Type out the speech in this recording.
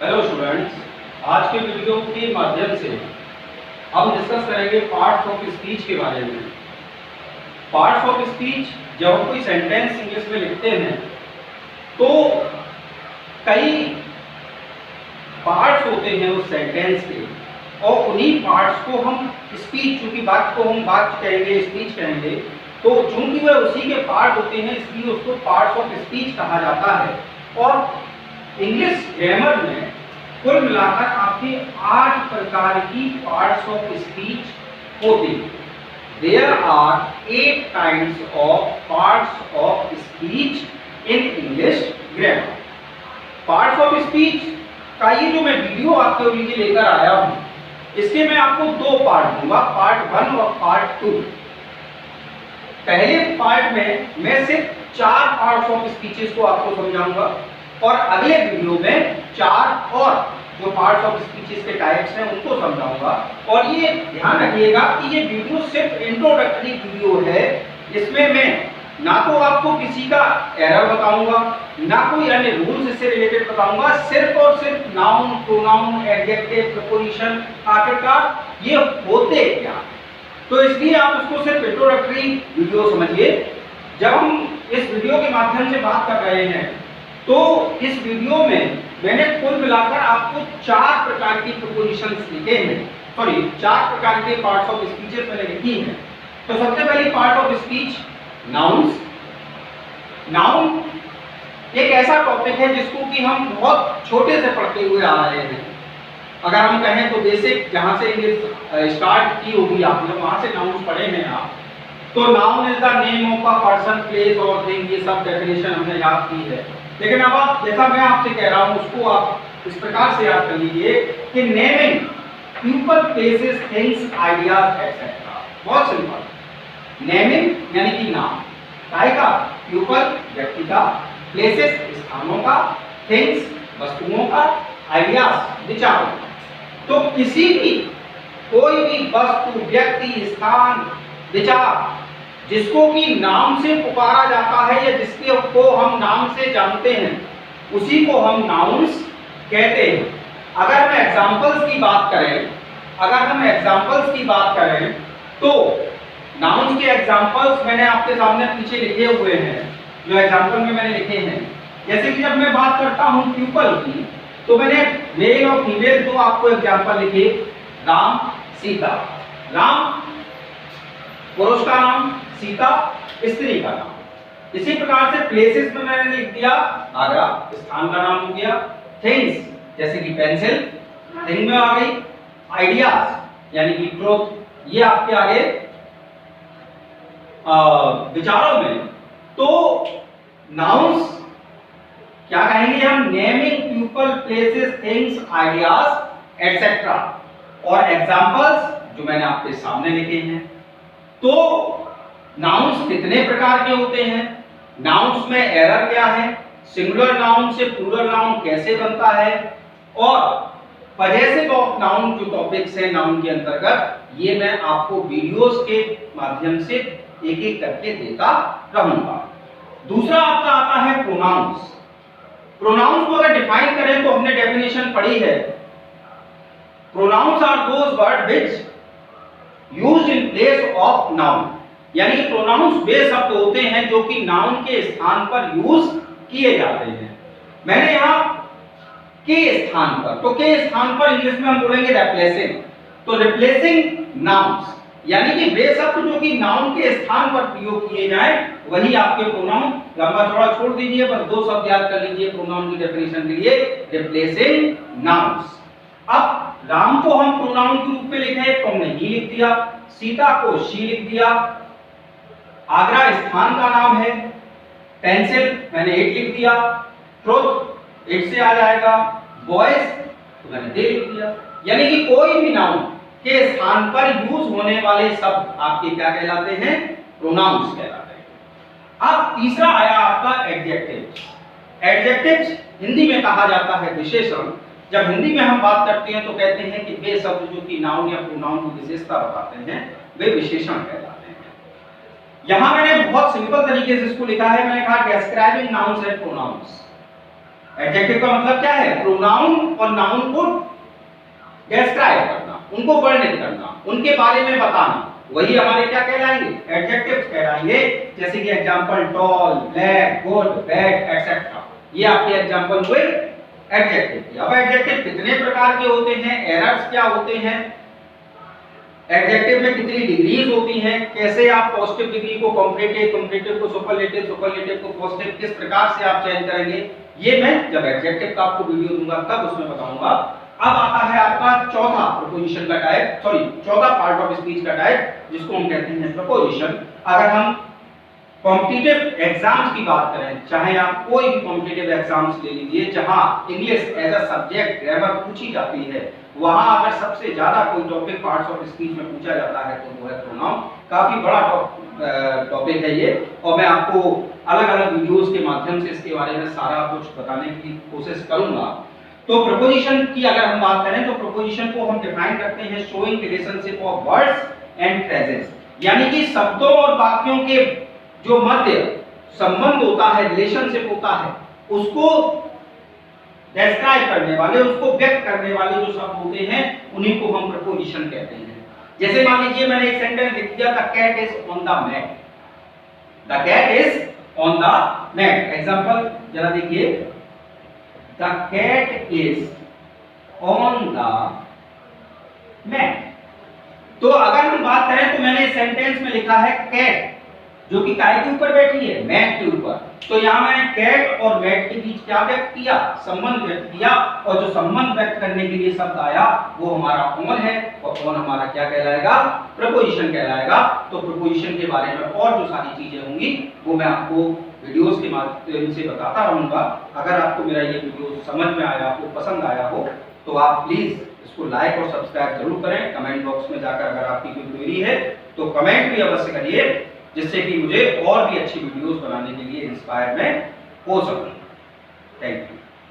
Hello students, आज के video के माध्यम से हम डिस्कस करेंगे पार्ट्स ऑफ स्पीच के बारे में। पार्ट्स ऑफ स्पीच, जब हम कोई सेंटेंस इंग्लिश में लिखते हैं तो कई पार्ट्स होते हैं उस सेंटेंस के, और उन्हीं पार्ट्स को हम स्पीच, चूंकि बात को हम बात कहेंगे, स्पीच कहेंगे, तो चूंकि वह उसी के पार्ट होते हैं इसलिए उसको पार्ट्स ऑफ स्पीच कहा जाता है। और इंग्लिश ग्रामर में कुल मिलाकर आपके 8 प्रकार की पार्ट्स ऑफ स्पीच होती हैं। There are 8 kinds of parts of speech in English grammar. Parts of speech का ये जो मैं वीडियो आपके लिए लेकर आया हूं, इसके मैं आपको 2 पार्ट दूंगा, पार्ट 1 और पार्ट 2। पहले पार्ट में मैं सिर्फ 4 पार्ट्स ऑफ स्पीचेस को आपको समझाऊंगा और अगले वीडियो में 4 और जो पार्ट्स ऑफ स्पीचेस के टाइप्स हैं उनको समझाऊंगा। और ये ध्यान रखिएगा कि ये वीडियो सिर्फ इंट्रोडक्टरी वीडियो है, इसमें मैं ना तो आपको किसी का एरर बताऊंगा, ना कोई अन्य रूल्स इससे रिलेटेड बताऊंगा, सिर्फ और सिर्फ नाउन, प्रोनाउन, एडजेक्टिव, प्रीपोजिशन, आखिरकार ये होते क्या। तो इसलिए आप इसको सिर्फ इंट्रोडक्टरी वीडियो समझिए। जब हम इस वीडियो के माध्यम से बात कर रहे हैं तो इस वीडियो में मैंने कुल मिलाकर आपको 4 प्रकार की प्रीपोजिशंस लिखे हैं, 4 प्रकार के पार्ट्स ऑफ स्पीचेस मैंने लिखी हैं। तो सबसे पहली part of speech nouns. Noun एक ऐसा टॉपिक है जिसको कि हम बहुत छोटे से पढ़ते हुए आ रहे हैं। अगर हम कहें तो बेसिक जहां से इंग्लिश स्टार्ट की होगी आपने, वहां से नाउन्स पढ़े हैं आप। तो noun is the name of a person, place और थिंग, ये सब डेफिनेशन हमने याद की है। लेकिन अब आप, जैसा मैं आपसे कह रहा हूं, उसको आप इस प्रकार से याद कर लीजिए कि naming people, places, things, ideas etcetera. बहुत सिंपल। नेमिंग यानी कि नाम, काय का, पीपल व्यक्ति का, प्लेसेस स्थानों का, थिंग्स वस्तुओं का, आइडियाज विचारों का। तो किसी भी, कोई भी वस्तु, व्यक्ति, स्थान, विचार जिसको कि नाम से पुकारा जाता है या जिसके को हम नाम से जानते हैं, उसी को हम नाउन्स कहते हैं। अगर हम एग्जांपल्स की बात करें, तो नाउन्स के एग्जांपल्स मैंने आपके सामने पीछे लिखे हुए हैं, जो एग्जांपल में मैंने लिखे हैं। जैसे कि जब मैं बात करता हूं पीपल की, तो मैंने मेल और फीमेल 2 आपको एग्जांपल लिखे, राम, सीता। राम पुरुष का नाम, सीता स्त्री का नाम। इसी प्रकार से प्लेसेस में मैंने लिख दिया आगरा, स्थान का नाम हो गया। थिंग्स जैसे कि पेंसिल, थिंग में आ गई। आइडियाज यानी कि ट्रुथ, ये आपके आगे विचारों में। तो नाउन्स क्या कहेंगे हम, naming people, places, things, ideas etcetera. और एग्जांपल्स जो मैंने आपके सामने लिखे हैं। तो नाउन्स कितने प्रकार के होते हैं, नाउन्स में एरर क्या है, सिंगुलर नाउन से प्लूरल नाउन कैसे बनता है, और पजेसिव ऑफ नाउन जो टॉपिक्स हैं नाउन के अंतर्गत, ये मैं आपको वीडियोस के माध्यम से एक एक करके देता रहूंगा। दूसरा आपका आता है प्रोनाउंस। प्रोनाउंस को अगर डिफाइन करें तो हमने डेफिनेशन पढ़ी है, pronouns are those word which used in place of noun. यानी कि प्रोनाउंस वे शब्द होते हैं जो कि नाउन के स्थान पर यूज किए जाते हैं। मैंने यहां के स्थान पर, तो के स्थान पर इंग्लिश में हम बोलेंगे रिप्लेसिंग। तो रिप्लेसिंग नाउन्स यानी कि वे शब्द जो कि नाउन के स्थान पर प्रयोग किए जाएं, वही आपके प्रोनाउन। लंबा चौड़ा छोड़ दीजिए, बस 2 शब्द याद कर लीजिए प्रोनाउन की डेफिनेशन के लिए, रिप्लेसिंग नाउन्स। अब राम को हम प्रोनाउन के रूप में लिखे तो हमने ही लिख दिया, सीता को शी लिख दिया, आगरा स्थान का नाम है, पेंसिल मैंने 8 लिख दिया, ट्रुथ 8 से आ जाएगा, बॉयज तो मैंने दे लिख दिया। यानी कि कोई भी नाउन के स्थान पर यूज होने वाले शब्द आपके क्या कहलाते हैं, प्रोनाउंस कहलाते हैं। अब तीसरा आया आपका एडजेक्टिव। एडजेक्टिव्स हिंदी में कहा जाता है विशेषण। जब हिंदी में हम बात करते हैं तो कहते हैं कि वे शब्द जो कि नाउन या प्रोनाउन की विशेषता बताते हैं, वे विशेषण कहलाते हैं। यहां मैंने बहुत सिंपल तरीके से इसको लिखा है, मैंने कहा describing nouns and pronouns. Adjective का मतलब क्या है? प्रोनाउन और नाउन को डिस्क्राइब करना, उनको वर्णित करना, उनके बारे में बताना, वही हमारे क्या कहलाएंगे? एडजेक्टिव्स कहलाएंगे। जैसे कि example tall, black, good, bad etcetera, ये आपके एग्जांपल हुए एडजेक्टिव। अब एडजेक्टिव कितने प्रकार के होते हैं, एरर्स क्या होते हैं, एडजेक्टिव में कितनी डिग्रीज होती हैं, कैसे आप पॉजिटिव डिग्री को कंपैरेटिव, कंपैरेटिव को सुपरलेटिव, सुपरलेटिव को पॉजिटिव, किस प्रकार से आप चेंज करेंगे, ये मैं जब एडजेक्टिव का आपको वीडियो दूंगा तब उसमें बताऊंगा। अब आता है आपका चौथा प्रीपोजिशन का टाइप, चौथा पार्ट ऑफ स्पीच का टाइप, जिसको हम कहते हैं प्रीपोजिशन। अगर हम कॉम्पिटिटिव एग्जाम्स की बात करें, चाहे आप कोई भी कॉम्पिटिटिव एग्जाम्स ले लीजिए जहां English as a subject grammar पूछी जाती है, वहां अगर सबसे ज्यादा कोई टॉपिक पार्ट्स ऑफ स्पीच में पूछा जाता है तो वो है प्रोनाउन। काफी बड़ा टॉपिक है ये, और मैं आपको अलग अलग वीडियोस के माध्यम से इसके बारे में सारा कुछ बताने की कोशिश करूंगा। तो प्रीपोजिशन की अगर हम बात करें तो प्रीपोजिशन को हम डिफाइन करते हैं showing relationship of words and phrases, यानी कि शब्दों और वाक्यों के जो मध्य संबंध होता है, रिलेशनशिप होता है, उसको डिस्क्राइब करने वाले, उसको व्यक्त करने वाले जो शब्द होते हैं उन्हीं को हम प्रीपोजिशन कहते हैं। जैसे मान लीजिए मैंने एक सेंटेंस लिख दिया, the cat is on the mat, the cat is on the mat. Example जरा देखिए, the cat is on the mat. तो अगर हम बात करें तो मैंने सेंटेंस में लिखा है कैट, जो कि काय के ऊपर बैठी है? मैट के ऊपर। तो यहां मैंने कैट और मैट के बीच क्या व्यक्त किया? संबंध व्यक्त किया, और जो संबंध व्यक्त करने के लिए शब्द आया वो हमारा ऑन है, और ऑन हमारा क्या कहलाएगा? प्रीपोजिशन कहलाएगा। तो प्रीपोजिशन के बारे में और जो सारी चीजें होंगी वो मैं आपको वीडियोस के माध्यम से बताता रहूंगा। अगर आपको मेरा ये वीडियो समझ में आया, आपको पसंद आया हो, तो आप प्लीज इसको लाइक और सब्सक्राइब जरूर करें। कमेंट बॉक्स में जाकर अगर आपकी कोई क्वेरी है तो कमेंट भी अवश्य करिए, जिससे कि मुझे और भी अच्छी वीडियोस बनाने के लिए इंस्पायर मैं हो सकूं। Thank you.